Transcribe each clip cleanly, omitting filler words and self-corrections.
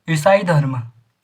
ईसाई धर्म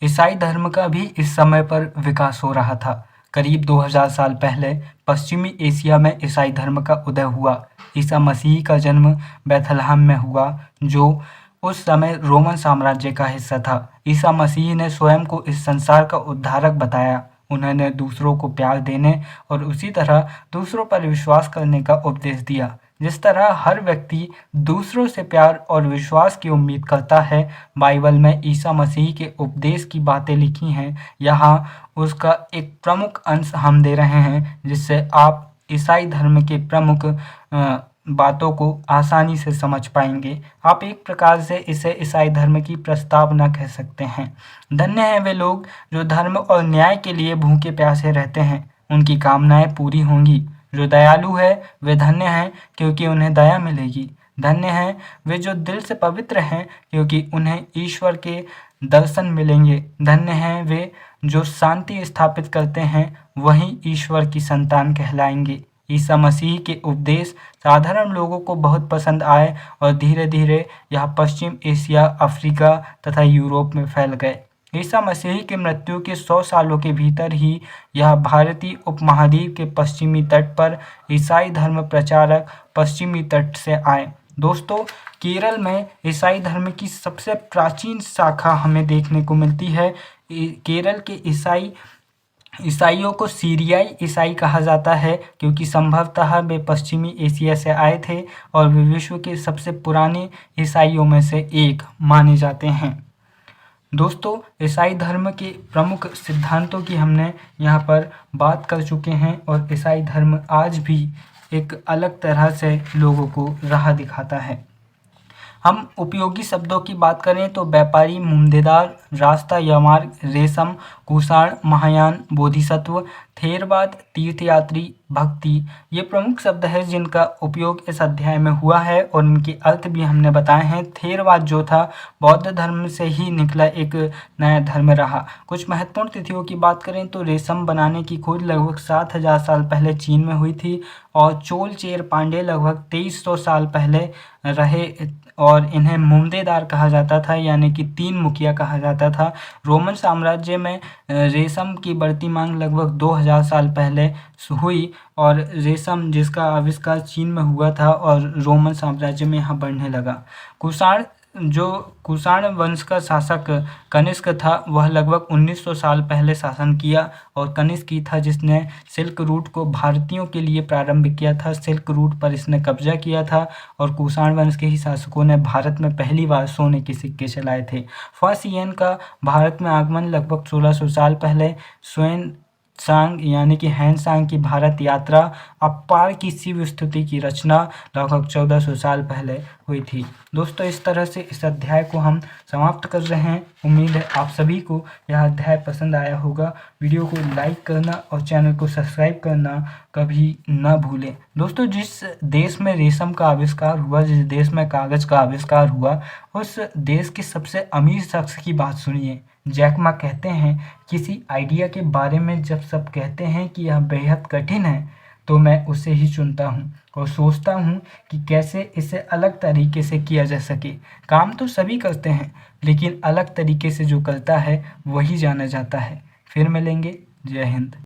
ईसाई धर्म का भी इस समय पर विकास हो रहा था। करीब 2000 साल पहले पश्चिमी एशिया में ईसाई धर्म का उदय हुआ। ईसा मसीह का जन्म बैथलहम में हुआ, जो उस समय रोमन साम्राज्य का हिस्सा था। ईसा मसीह ने स्वयं को इस संसार का उद्धारक बताया। उन्होंने दूसरों को प्यार देने और उसी तरह दूसरों पर विश्वास करने का उपदेश दिया। जिस तरह हर व्यक्ति दूसरों से प्यार और विश्वास की उम्मीद करता है, बाइबल में ईसा मसीह के उपदेश की बातें लिखी हैं। यहाँ उसका एक प्रमुख अंश हम दे रहे हैं, जिससे आप ईसाई धर्म के प्रमुख बातों को आसानी से समझ पाएंगे। आप एक प्रकार से इसे ईसाई धर्म की प्रस्तावना कह सकते हैं। धन्य हैं वे लोग जो धर्म और न्याय के लिए भूखे प्यासे रहते हैं, उनकी कामनाएं पूरी होंगी। जो दयालु है वे धन्य हैं, क्योंकि उन्हें दया मिलेगी। धन्य हैं वे जो दिल से पवित्र हैं, क्योंकि उन्हें ईश्वर के दर्शन मिलेंगे। धन्य हैं वे जो शांति स्थापित करते हैं, वही ईश्वर की संतान कहलाएंगे। ईसा मसीह के उपदेश साधारण लोगों को बहुत पसंद आए और धीरे धीरे यह पश्चिम एशिया, अफ्रीका तथा यूरोप में फैल गए। ईसा मसीह की मृत्यु के 100 सालों के भीतर ही यह भारतीय उपमहाद्वीप के पश्चिमी तट पर ईसाई धर्म प्रचारक पश्चिमी तट से आए। दोस्तों, केरल में ईसाई धर्म की सबसे प्राचीन शाखा हमें देखने को मिलती है। केरल के ईसाइयों को सीरियाई ईसाई कहा जाता है, क्योंकि संभवतः वे पश्चिमी एशिया से आए थे और वे विश्व के सबसे पुराने ईसाइयों में से एक माने जाते हैं। दोस्तों, ईसाई धर्म के प्रमुख सिद्धांतों की हमने यहाँ पर बात कर चुके हैं और ईसाई धर्म आज भी एक अलग तरह से लोगों को राह दिखाता है। हम उपयोगी शब्दों की बात करें तो व्यापारी, मुमदेदार, रास्ता या मार्ग, रेशम, कुषाण, महायान, बोधिसत्व, थेरवाद, तीर्थयात्री, भक्ति, ये प्रमुख शब्द हैं जिनका उपयोग इस अध्याय में हुआ है और इनके अर्थ भी हमने बताए हैं। थेरवाद जो था बौद्ध धर्म से ही निकला एक नया धर्म रहा। कुछ महत्वपूर्ण तिथियों की बात करें तो रेशम बनाने की खोज लगभग 7000 साल पहले चीन में हुई थी और चोल चेर पांडे लगभग 2300 साल पहले रहे और इन्हें मुमदेदार कहा जाता था, यानी कि 3 मुखिया कहा जाता था। रोमन साम्राज्य में रेशम की बढ़ती मांग लगभग 2000 साल पहले हुई और रेशम जिसका आविष्कार चीन में हुआ था और रोमन साम्राज्य में यहाँ बढ़ने लगा। कुषाण वंश का शासक कनिष्क था, वह लगभग 1900 साल पहले शासन किया और कनिष्क ही था जिसने सिल्क रूट को भारतीयों के लिए प्रारंभ किया था। सिल्क रूट पर इसने कब्जा किया था और कुषाण वंश के ही शासकों ने भारत में पहली बार सोने के सिक्के चलाए थे। फासियन का भारत में आगमन लगभग 1600 साल पहले। स्वयं सांग यानी कि हैन सांग की भारत यात्रा, अपार की शिव स्तुति की रचना लगभग 1400 साल पहले हुई थी। दोस्तों, इस तरह से इस अध्याय को हम समाप्त कर रहे हैं। उम्मीद है आप सभी को यह अध्याय पसंद आया होगा। वीडियो को लाइक करना और चैनल को सब्सक्राइब करना कभी न भूलें। दोस्तों, जिस देश में रेशम का आविष्कार हुआ, जिस देश में कागज़ का आविष्कार हुआ, उस देश के सबसे अमीर शख्स की बात सुनिए। जैक मा कहते हैं, किसी आइडिया के बारे में जब सब कहते हैं कि यह बेहद कठिन है, तो मैं उसे ही चुनता हूँ और सोचता हूँ कि कैसे इसे अलग तरीके से किया जा सके। काम तो सभी करते हैं, लेकिन अलग तरीके से जो करता है वही जाना जाता है। फिर मिलेंगे। जय हिंद।